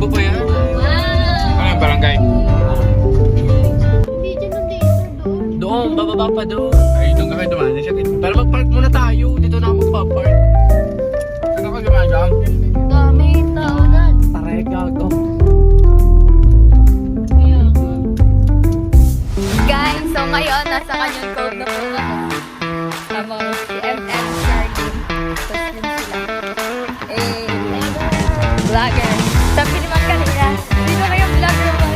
Takbo pa yan. Ano yung barangay? Hindi dyan nandito doon. Doon, bababa pa doon. Ay, doon kami dumaan siya. Pero mag-park muna tayo. Dito na ako magpa-park. Saan ako dumaan dyan? Dami tao dyan. Taray, gago. Guys, so ngayon, nasa Canyon Cove na po ako. Sama si MM Garden. Tapos yun sila. Vlogger. Sabi naman kanina, sino kayong vlogger mo?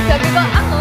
Sabi ko, ako.